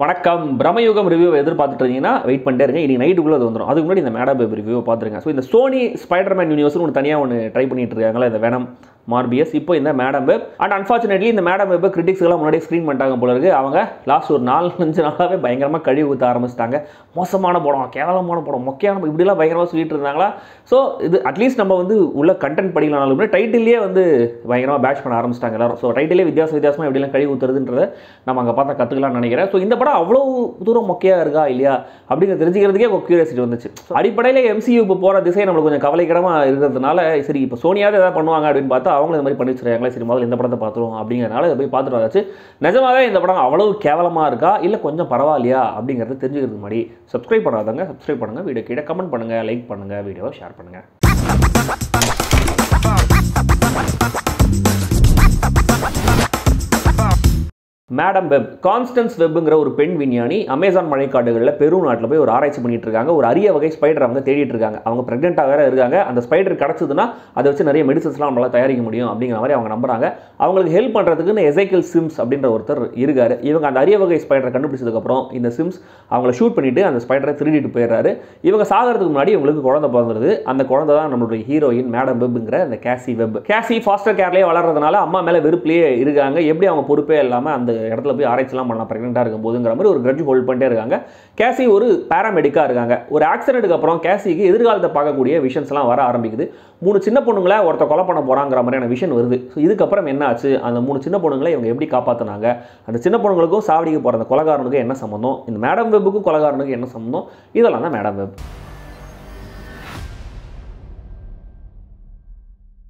வணக்கம் பிரம்மயுகம் ரிவ்யூ எதிர்பார்த்துட்டு இருந்தீங்கன்னா வெயிட் பண்ணிட்டே இருங்க. இன்னைக்கு நைட்டுக்குள்ள அது வந்துடும். அதுக்கு முன்னாடி இந்த மேடம் வெப் ரிவ்யூ பார்த்துருங்க. ஸோ இந்த சோனி ஸ்பைடர்மேன் யூனிவர்ஸ்னு ஒன்று தனியாக ஒன்று ட்ரை பண்ணிட்டு இருக்காங்களா, இந்த வெனம் மார்பியஸ். இப்போ இந்த மேடம் வெப் அண்ட் அன்ஃபார்ச்சுனேட்லி இந்த மேடம் வெப் கிரிட்டிக்ஸ்லாம் முன்னாடி ஸ்க்ரீன் பண்ணிட்டாங்க போல இருக்கு. அவங்க லாஸ்ட் ஒரு 4-5 நாளாகவே பயங்கரமாக கழுவி ஊற்ற ஆரம்பிச்சிட்டாங்க. மோசமான படம், கேவலமான படம், மொக்கையான இப்படிலாம் பயங்கரமாக சொல்லிட்டு இருந்தாங்களா. ஸோ இது அட்லீஸ்ட் நம்ம வந்து உள்ள கண்டென்ட் படிக்கலாம்னாலும் டைட்டிலே வந்து பயங்கரமாக பேட்ச் பண்ண ஆரம்பிச்சிட்டாங்க எல்லாரும். ஸோ டைட்டிலே வித்தியாசமாக எப்படிலாம் கழுவி ஊற்றுறதுன்றதை நம்ம அங்கே பார்த்தா கற்றுக்கலாம்னு நினைக்கிறேன். ஸோ இந்த படம் அவ்வளோ தூரம் மொக்கையாக இருக்கா இல்லையா அப்படிங்கிற தெரிஞ்சுக்கிறதுக்கே ஒரு கியூரியாசிட்டி வந்துச்சு. அடிப்படையில் MCU இப்போ போகிற திசை நம்மளுக்கு கொஞ்சம் கவலைக்கிடமாக இருக்கிறதுனால சரி இப்போ சோனியாவது எதாவது பண்ணுவாங்க அப்படின்னு பார்த்தா அவங்களும் இந்த மாதிரி பண்ணி வச்சுருக்காங்களே, சரி முதல்ல இந்த படத்தை பார்த்துருவோம் அப்படிங்கிறனால இதை போய் பார்த்துட்டு வந்தாச்சு. நிஜமாவே இந்த படம் அவ்வளவு கேவலமாக இருக்கா இல்லை கொஞ்சம் பரவாயில்லையா அப்படிங்கிறத தெரிஞ்சுக்கிறதுக்கு முன்னாடி சப்ஸ்கிரைப் பண்ணாதவங்க சப்ஸ்கிரைப் பண்ணுங்கள், வீடியோ கீழே கமெண்ட் பண்ணுங்கள், லைக் பண்ணுங்கள், வீடியோவை ஷேர் பண்ணுங்கள். மேடம் வெப் கான்ஸ்டன்ஸ் வெப்ங்கிற ஒரு பெண் விஞ்ஞானி அமேசான் மழைக்காடுகளில் பெரு நாட்டில் போய் ஒரு ஆராய்ச்சி பண்ணிட்டு இருக்காங்க. ஒரு அரிய வகை ஸ்பைடர் அவங்க தேடிட்டு இருக்காங்க. அவங்க பிரெக்னெண்ட்டாக வேற இருக்காங்க. அந்த ஸ்பைடர் கிடச்சதுன்னா அதை வச்சு நிறைய மெடிசன்ஸ்லாம் நம்மளால தயாரிக்க முடியும் அப்படிங்கிற மாதிரி அவங்க நம்புறாங்க. அவங்களுக்கு ஹெல்ப் பண்ணுறதுக்குன்னு எசைக்கிள் சிம்ஸ் அப்படின்ற ஒருத்தர் இருக்காரு. இவங்க அந்த அரிய வகை ஸ்பைடரை கண்டுபிடிச்சதுக்கப்புறம் இந்த சிம்ஸ் அவங்கள ஷூட் பண்ணிட்டு அந்த ஸ்பைடரை திருடிட்டு போயிடுறாரு. இவங்க சாகிறதுக்கு முன்னாடி இவங்களுக்கு குழந்தை பிறந்துருது. அந்த குழந்தை தான் நம்மளுடைய ஹீரோயின் மேடம் வெப்ங்கிற அந்த கேசி வெப். கேசி ஃபாஸ்டர் கேர்லேயே வளர்றதுனால அம்மா மேலே வெறுப்புலேயே இருக்காங்க. எப்படி அவங்க பொறுப்பே இல்லாமல் அந்த இடத்துல போய் ஆராய்ச்சிலாம் பண்ணலாம் பிரெக்னெண்ட்டாக இருக்கும் போதுங்கிற மாதிரி ஒரு கிரட்ஜ் ஹோல்ட் பண்ணிட்டே இருக்காங்க. கேசி ஒரு பேராமெடிக்காக இருக்காங்க. ஒரு ஆக்சிடென்ட்டுக்கு அப்புறம் கேசிக்கு எதிர்காலத்தை பார்க்கக்கூடிய விஷன்ஸ்லாம் வர ஆரம்பிக்குது. 3 சின்ன பொண்ணுங்களை ஒருத்த கொலை பண்ண போகிறாங்கிற மாதிரியான விஷன் வருது. ஸோ இதுக்கப்புறம் என்ன ஆச்சு, அந்த 3 சின்ன பொண்ணுங்களை இவங்க எப்படி காப்பாற்றினாங்க, அந்த சின்ன பொண்ணுங்களுக்கும் சாவடிக்கு போகிற அந்த கொலைகாரனுக்கும் என்ன சம்மந்தம், இந்த மேடம் வெப்புக்கும் கொலைகாரனுக்கும் என்ன சம்மந்தம், இதெல்லாம் தான் மேடம் வெப்.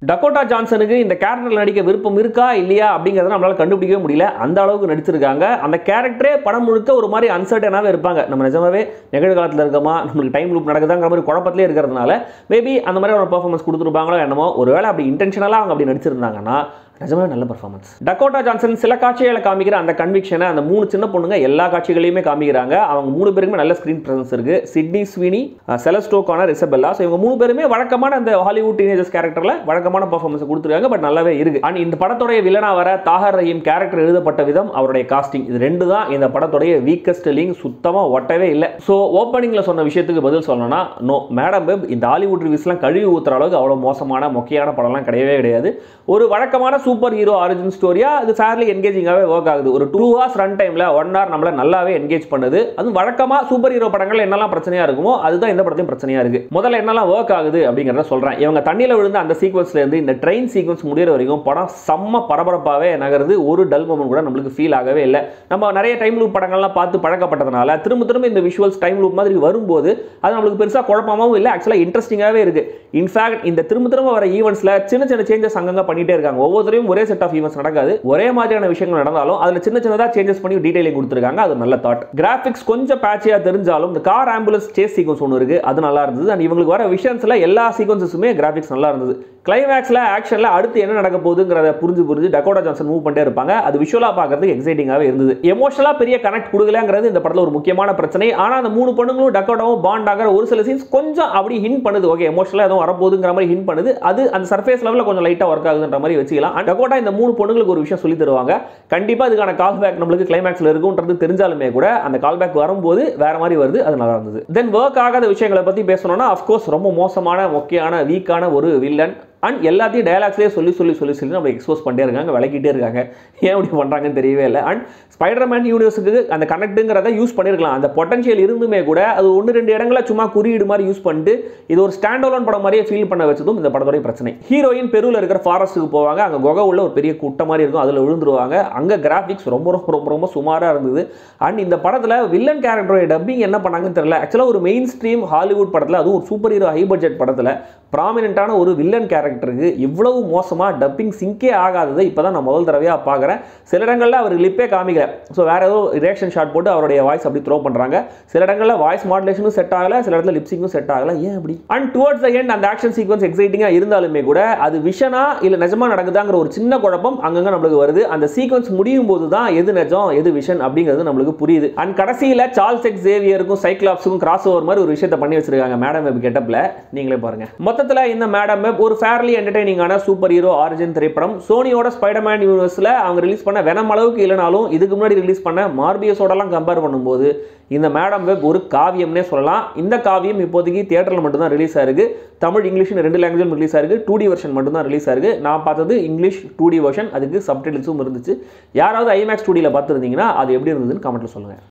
டக்கோட்டா ஜான்சனுக்கு இந்த கேரக்டர் நடிக்க விருப்பம் இருக்கா இல்லையா அப்படிங்கிறத நம்மளால கண்டுபிடிக்கவே முடியல. அந்த அளவுக்கு நடிச்சிருக்காங்க. அந்த கேரக்டரே படம் முழுக்க ஒரு மாதிரி அன்சர்டனாகவே இருப்பாங்க. நம்ம நிஜமாவே நிகழ்காலத்தில் இருக்கமா, நம்மளுக்கு டைம் லூப் நடக்குதாங்கிற மாதிரி குழப்பத்திலே இருக்கிறதுனால மேபி அந்த மாதிரி ஒரு பெர்ஃபார்மன்ஸ் கொடுத்துருப்பாங்களோ என்னமோ. ஒருவேளை அப்படி இன்டென்ஷனலாக அவங்க அப்படி நடிச்சிருந்தாங்கன்னா நிஜமாவே நல்ல பர்ஃபார்மன்ஸ். டக்கோட்டா ஜான்சன் சில காட்சிகளை காமிக்கிற அந்த கன்விக்ஷனை அந்த 3 சின்ன பொண்ணுங்க எல்லா காட்சிகளையுமே காமிக்கிறாங்க. அவங்க 3 பேருக்குமே நல்ல ஸ்கிரீன் பிரசன்ஸ் இருக்கு. Sydney Sweeney, Celeste O'Connor, Isabella. So இவங்க 3 பேருமே வழக்கமான அந்த ஹாலிவுட் டீனேஜர்ஸ் கேரக்டரில் வழக்கமான பர்ஃபார்மன்ஸ் கொடுத்துருக்காங்க. பட் நல்லாவே இருக்கு. அண்ட் இந்த படத்தோடைய வில்லனா வர தாஹர் ரஹீம் கேரக்டர் எழுதப்பட்ட விதம், அவருடைய காஸ்டிங், இது 2 தான் இந்த படத்தோடைய வீக்கஸ்ட் லிங்க். சுத்தமாக ஒட்டவே இல்லை. ஸோ ஓப்பனிங்கில் சொன்ன விஷயத்துக்கு பதில் சொல்லணும்னா நோ, மேடம் வெப் இந்த ஹாலிவுட் ரிவ்யூஸ்லாம் கழுவி ஊற்றுற அளவுக்கு அவ்வளோ மோசமான மொக்கையான படம்லாம் கிடையவே கிடையாது. ஒரு வழக்கமான சூப்பர் ஹீரோ ஆரிஜின் ஸ்டோரியா இது ஃபேர்லி என்கேஜிங்காகவே ஒர்க் ஆகுது. ஒரு 2 hours ரன் டைமில் 1 hour நம்மள நல்லாவே என்கேஜ் பண்ணுது. அது வழக்கமாக சூப்பர் ஹீரோ படங்கள் என்னெல்லாம் பிரச்சனையாக இருக்குமோ அதுதான் இந்த படத்தையும் பிரச்சனையாக இருக்கு. முதல்ல என்னெல்லாம் ஒர்க் ஆகுது அப்படிங்கிறத சொல்கிறேன். இவங்க தண்ணியில் விழுந்த அந்த சீக்வன்ஸ்லேருந்து இந்த ட்ரெயின் சீக்வன்ஸ் முடிகிற வரைக்கும் படம் செம்ம பரபரப்பாகவே நகருது. ஒரு டல் மொமெண்ட் கூட நம்மளுக்கு ஃபீல் ஆகவே இல்லை. நம்ம நிறைய டைம் லூப் படங்கள்லாம் பார்த்து பழக்கப்பட்டதுனால திரும்ப இந்த விஷுவல்ஸ் டைம் லூப் மாதிரி வரும்போது அது நம்மளுக்கு பெருசாக குழப்பமாகவும் இல்லை, ஆக்சுவலாக இன்ட்ரெஸ்டிங்காகவே இருக்கு. இன்ஃபேக்ட் இந்த திரும்ப வர ஈவெண்ட்ஸில் சின்ன சேஞ்சஸ் அங்கங்கே பண்ணிட்டே இருக்காங்க. ஒவ்வொருத்தரையும் ஒரே செட் ஆஃப் ஈவெண்ட்ஸ் நடக்காது, ஒரே மாதிரியான விஷயங்கள் நடந்தாலும் அதில் சின்னதாக சேஞ்சஸ் பண்ணி டீடைலிங் கொடுத்துருக்காங்க. அது நல்ல தாட். கிராஃபிக்ஸ் கொஞ்சம் பேட்சியாக தெரிஞ்சாலும் இந்த கார் ஆம்புலன்ஸ் சேஸ் சீக்வன்ஸ் ஒன்று இருக்கு, அது நல்லா இருந்தது. அண்ட் இவங்களுக்கு வர விஷயன்ஸ்ல எல்லா சீக்வன்ஸஸுமே கிராஃபிக்ஸ் நல்லா இருந்தது. கிளைமேக்ஸ்ல ஆக்ஷன்ல அடுத்து என்ன நடக்க போகுதுங்கிறத புரிஞ்சு டக்கோட்டா ஜான்சன் மூவ் பண்ணிட்டே இருப்பாங்க. அது விஷுவலா பார்க்கறதுக்கு எக்ஸைட்டிங்காகவே இருந்தது. எமோஷனலா பெரிய கனெக்ட் கொடுக்கலங்கிறது இந்த படத்துல ஒரு முக்கியமான பிரச்சனை. ஆனா அந்த 3 பொண்ணுங்களும் டக்கோட்டாவும் பாண்ட் ஆகிற ஒரு சில சீன்ஸ் கொஞ்சம் அப்படி ஹிண்ட் பண்ணுது. ஓகே, எமோஷனலா எதுவும் வரப்போகுதுங்கிற மாதிரி ஹிண்ட் பண்ணுது. அது அந்த சர்ஃபேஸ் லெவலில் கொஞ்சம் லைட்டா ஒர்க் ஆகுதுன்ற மாதிரி வச்சுக்கலாம். டக்கோட்டா இந்த 3 பொண்ணுங்களுக்கு ஒரு விஷயம் சொல்லி தருவாங்க. கண்டிப்பா இதுக்கான கால் பேக் நம்மளுக்கு கிளைமேக்ஸ்ல இருக்கும்ன்றது தெரிஞ்சாலுமே கூட அந்த கால் பேக் வரும்போது வேற மாதிரி வருது. அது நல்லா இருந்தது. தென் ஒர்க் ஆகாத விஷயங்களை பத்தி பேசணும்னா அஃப்கோர்ஸ் ரொம்ப மோசமான மொக்கையான வீக்கான ஒரு வில்லன். அண்ட் எல்லாத்தையும் டயலாக்ஸ்லேயே சொல்லி நம்ம எக்ஸ்போஸ் பண்ணிட்டே இருக்காங்க, விளக்கிட்டே இருக்காங்க. ஏன் இப்படி பண்ணுறாங்கன்னு தெரியவே இல்லை. அண்ட் ஸ்பைடர்மேன் யூனிவர்ஸுக்கு அந்த கனெக்ட்டுங்கிறத யூஸ் பண்ணியிருக்கலாம். அந்த பொட்டன்ஷியல் இருந்துமே கூட அது 1-2 இடங்களில் சும்மா குறியீடு மாதிரி யூஸ் பண்ணிட்டு இது ஒரு ஸ்டாண்ட் அலோன் படம் மாதிரியே ஃபீல் பண்ண வச்சதும் இந்த படத்தோடைய பிரச்சனை. ஹீரோயின் பெருவில் இருக்கிற ஃபாரஸ்ட்டுக்கு போவாங்க. அங்கே குகை உள்ள ஒரு பெரிய கூட்டம் மாதிரி இருக்கும், அதில் விழுந்துருவாங்க. அங்கே கிராஃபிக்ஸ் ரொம்ப சுமாராக இருந்தது. அண்ட் இந்த படத்தில் வில்லன் கேரக்டரோட டப்பிங் என்ன பண்ணாங்கன்னு தெரியல. ஆக்சுவலாக ஒரு மெயின் ஸ்ட்ரீம் ஹாலிவுட் படத்தில், அதுவும் ஒரு சூப்பர் ஹீரோ ஹை பட்ஜெட் படத்தில் ப்ராமினென்ட்டான ஒரு வில்லன் கேரக்டருக்கு இவ்வளவு மோசமாக டப்பிங் சிங்கே ஆகாதது இப்போ தான் நான் முதல் தடவையாக பார்க்குறேன். சில இடங்களில் அவர் லிப்பே காமிக்கல. ஸோ வேற ஏதோ ரியாக்ஷன் ஷாட் போட்டு அவருடைய வாய்ஸ் அப்படி த்ரோ பண்ணுறாங்க. சில இடங்களில் வாய்ஸ் மாடுலேஷனும் செட் ஆகலை, சில இடத்துல லிப்சிங்கும் செட் ஆகலை. ஏன் அப்படி? அண்ட் டுவர்ட்ஸ் த எண்ட் அந்த ஆக்ஷன் சீக்வன்ஸ் எக்ஸைட்டிங்காக இருந்தாலுமே கூட அது விஷனா இல்லை நிஜமாக நடக்குதாங்கிற ஒரு சின்ன குழப்பம் அங்கங்கே நம்மளுக்கு வருது. அந்த சீக்வன்ஸ் முடியும் போது தான் எது நிஜம் எது விஷன் அப்படிங்கிறது நம்மளுக்கு புரியுது. அண்ட் கடைசியில் சார்ல்ஸ் எக்ஸ் சேவியருக்கும் சைக்ளாப்ஸுக்கும் கிராஸ் ஓவர் மாதிரி ஒரு விஷயத்தை பண்ணி வச்சிருக்காங்க மேடம் வெப் கெட்டப்பில். நீங்களே பாருங்க. மொத்தத்தில் மொத்தத்தில் இந்த மேடம் வெப் ஒரு ஃபேர்லி என்டர்டைனிங்கான சூப்பர் ஹீரோ ஆரிஜின் திரைப்படம். சோனியோட ஸ்பைடர்மேன் யூனிவர்ஸில் அவங்க ரிலீஸ் பண்ண வெனம் அளவுக்கு இல்லைனாலும் இதுக்கு முன்னாடி ரிலீஸ் பண்ண மார்பியஸோடலாம் கம்பேர் பண்ணும்போது இந்த மேடம் வெப் ஒரு காவியம்னே சொல்லலாம். இந்த காவியம் இப்போதைக்கு தியேட்டரில் மட்டும்தான் ரிலீஸ் ஆயிருக்கு. தமிழ் இங்கிலீஷ் 2 லாங்குவேஜும் ரிலீஸ் ஆயிருக்கு. 2D வெர்ஷன் மட்டும்தான் ரிலீஸ் ஆயிருக்கு. நான் பார்த்தது இங்கிலீஷ் 2D வெர்ஷன், அதுக்கு சப்டைட்டில்ஸும் இருந்துச்சு. யாராவது IMAX 2Dயில் பார்த்துருந்தீங்கன்னா அது எப்படி இருந்ததுன்னு கமெண்ட்டில் சொல்லுங்கள்.